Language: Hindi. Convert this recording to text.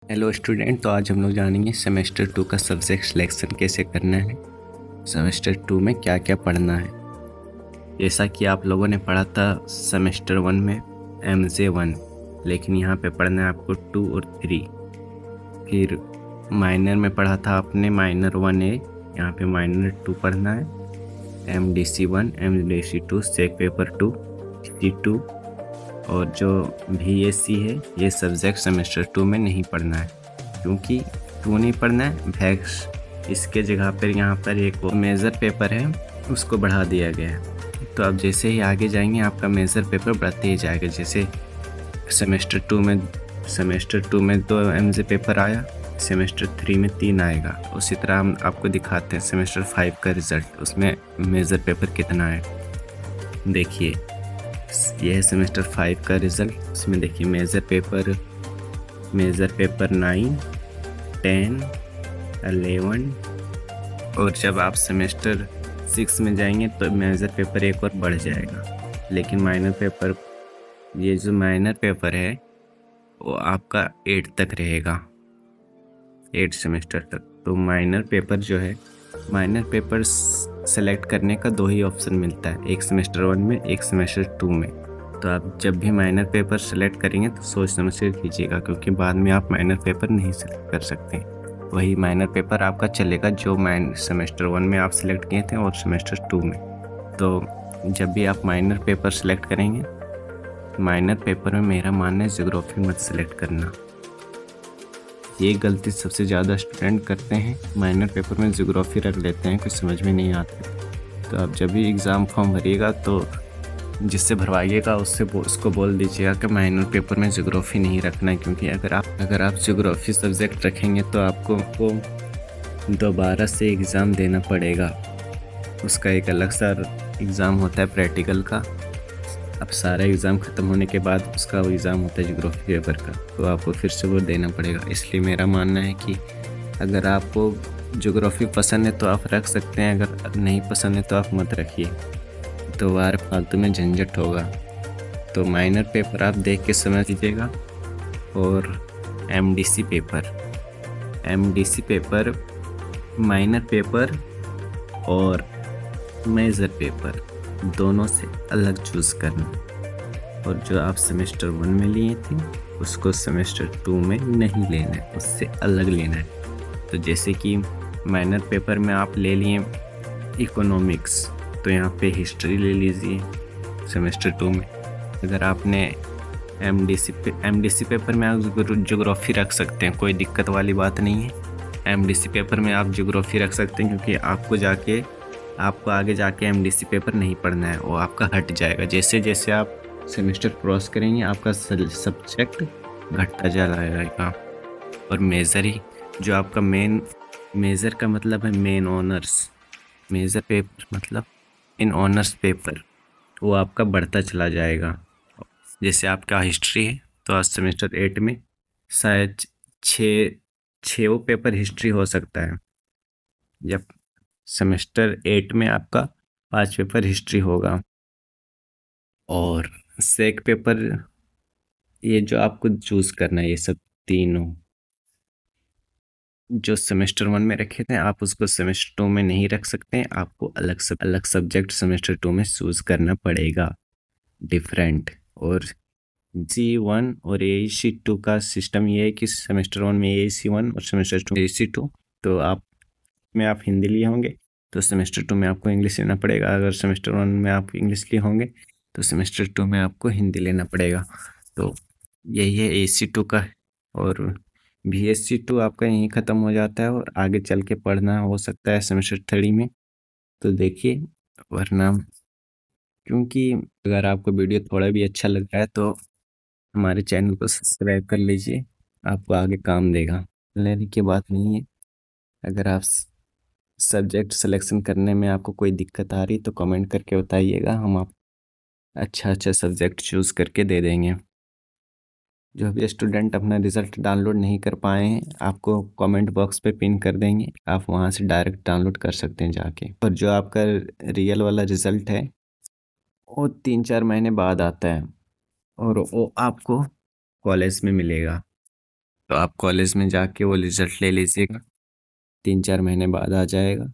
हेलो स्टूडेंट, तो आज हम लोग जानेंगे सेमेस्टर 2 का सब्जेक्ट सिलेक्शन कैसे करना है। सेमेस्टर 2 में क्या क्या पढ़ना है। जैसा कि आप लोगों ने पढ़ा था सेमेस्टर 1 में MJ1, लेकिन यहाँ पे पढ़ना है आपको 2 और 3। फिर माइनर में पढ़ा था आपने माइनर 1A, यहाँ पे माइनर 2 पढ़ना है। MDC1, MDC2, सेक पेपर 2, C2 और जो VAC है ये सब्जेक्ट सेमेस्टर 2 में नहीं पढ़ना है, क्योंकि 2 नहीं पढ़ना है। भैक्स इसके जगह पर यहाँ पर एक मेजर पेपर है उसको बढ़ा दिया गया है। तो अब जैसे ही आगे जाएंगे आपका मेजर पेपर बढ़ते ही जाएगा। जैसे सेमेस्टर 2 में 2 MJ पेपर आया, सेमेस्टर 3 में 3 आएगा। उसी तरह हम आपको दिखाते हैं सेमेस्टर 5 का रिजल्ट, उसमें मेजर पेपर कितना है। देखिए यह है सेमेस्टर 5 का रिज़ल्ट। इसमें देखिए मेजर पेपर 9, 10, 11 और जब आप सेमेस्टर 6 में जाएंगे तो मेजर पेपर एक और बढ़ जाएगा। लेकिन माइनर पेपर, ये जो माइनर पेपर है वो आपका 8 तक रहेगा, 8 सेमेस्टर तक। तो माइनर पेपर जो है, माइनर पेपर सेलेक्ट करने का 2 ही ऑप्शन मिलता है, एक सेमेस्टर 1 में, एक सेमेस्टर 2 में। तो आप जब भी माइनर पेपर सेलेक्ट करेंगे तो सोच समझ कर कीजिएगा, क्योंकि बाद में आप माइनर पेपर नहीं सेलेक्ट कर सकते। वही माइनर पेपर आपका चलेगा जो सेमेस्टर 1 में आप सेलेक्ट किए थे और सेमेस्टर 2 में। तो जब भी आप माइनर पेपर सेलेक्ट करेंगे, माइनर पेपर में मेरा मानना है ज्योग्राफी मत सेलेक्ट करना। ये गलती सबसे ज़्यादा स्टूडेंट करते हैं, माइनर पेपर में ज्योग्राफी रख लेते हैं, कुछ समझ में नहीं आती। तो आप जब भी एग्ज़ाम फॉर्म भरिएगा तो जिससे भरवाइएगा उसको बोल दीजिएगा कि माइनर पेपर में ज्योग्राफी नहीं रखना है, क्योंकि अगर आप ज्योग्राफी सब्जेक्ट रखेंगे तो आपको दोबारा से एग्ज़ाम देना पड़ेगा। उसका एक अलग सा एग्ज़ाम होता है प्रैक्टिकल का। अब सारा एग्ज़ाम ख़त्म होने के बाद उसका वो एग्ज़ाम होता है ज्योग्राफी पेपर का, तो आपको फिर से वो देना पड़ेगा। इसलिए मेरा मानना है कि अगर आपको ज्योग्राफी पसंद है तो आप रख सकते हैं, अगर नहीं पसंद है तो आप मत रखिए, तो बार फालतू में झंझट होगा। तो माइनर पेपर आप देख के समझ लीजिएगा। और MDC पेपर माइनर पेपर और मेजर पेपर दोनों से अलग चूज़ करना, और जो आप सेमेस्टर 1 में लिए थे उसको सेमेस्टर 2 में नहीं लेना है, उससे अलग लेना है। तो जैसे कि माइनर पेपर में आप ले लिए इकोनॉमिक्स, तो यहाँ पे हिस्ट्री ले लीजिए सेमेस्टर 2 में। अगर आपने MDC पेपर में आप ज्योग्राफी रख सकते हैं, कोई दिक्कत वाली बात नहीं है। MDC पेपर में आप ज्योग्राफी रख सकते हैं, क्योंकि आपको आगे जाके MDC पेपर नहीं पढ़ना है, वो आपका हट जाएगा। जैसे जैसे आप सेमेस्टर क्रॉस करेंगे आपका सब्जेक्ट घटता जाएगा। और जो आपका मेजर का मतलब है मेन ऑनर्स, मेजर पेपर मतलब इन ऑनर्स पेपर, वो आपका बढ़ता चला जाएगा। जैसे आपका हिस्ट्री है तो आज सेमेस्टर 8 में शायद छः छः वो पेपर हिस्ट्री हो सकता है, जब सेमेस्टर 8 में आपका 5 पेपर हिस्ट्री होगा। और सेक पेपर, ये जो आपको चूज़ करना है, ये सब तीनों जो सेमेस्टर 1 में रखे थे आप उसको सेमेस्टर 2 में नहीं रख सकते, आपको अलग सब्जेक्ट सेमेस्टर 2 में चूज़ करना पड़ेगा, डिफरेंट। और G1 और AEC2 का सिस्टम ये है कि सेमेस्टर 1 में AEC1 और सेमेस्टर 2 AEC2। तो आप हिंदी लिए होंगे तो सेमेस्टर 2 में आपको इंग्लिश लेना पड़ेगा, अगर सेमेस्टर 1 में आप इंग्लिश लिए होंगे तो सेमेस्टर 2 में आपको हिंदी लेना पड़ेगा। तो यही है AC2 का। और VSC2 आपका यहीं ख़त्म हो जाता है और आगे चल के पढ़ना हो सकता है सेमेस्टर 3 में। तो देखिए, वरना क्योंकि अगर आपको वीडियो थोड़ा भी अच्छा लग रहा है तो हमारे चैनल को सब्सक्राइब कर लीजिए, आपको आगे काम देगा। लेने की बात नहीं है। अगर आप सब्जेक्ट सिलेक्शन करने में आपको कोई दिक्कत आ रही तो कमेंट करके बताइएगा, हम आप अच्छा सब्जेक्ट चूज़ करके दे देंगे। जो भी स्टूडेंट अपना रिज़ल्ट डाउनलोड नहीं कर पाए हैं, आपको कमेंट बॉक्स पे पिन कर देंगे, आप वहां से डायरेक्ट डाउनलोड कर सकते हैं जाके। और जो आपका रियल वाला रिज़ल्ट है वो 3-4 महीने बाद आता है और वो आपको कॉलेज में मिलेगा। तो आप कॉलेज में जाके वो रिजल्ट ले लीजिएगा, 3-4 महीने बाद आ जाएगा।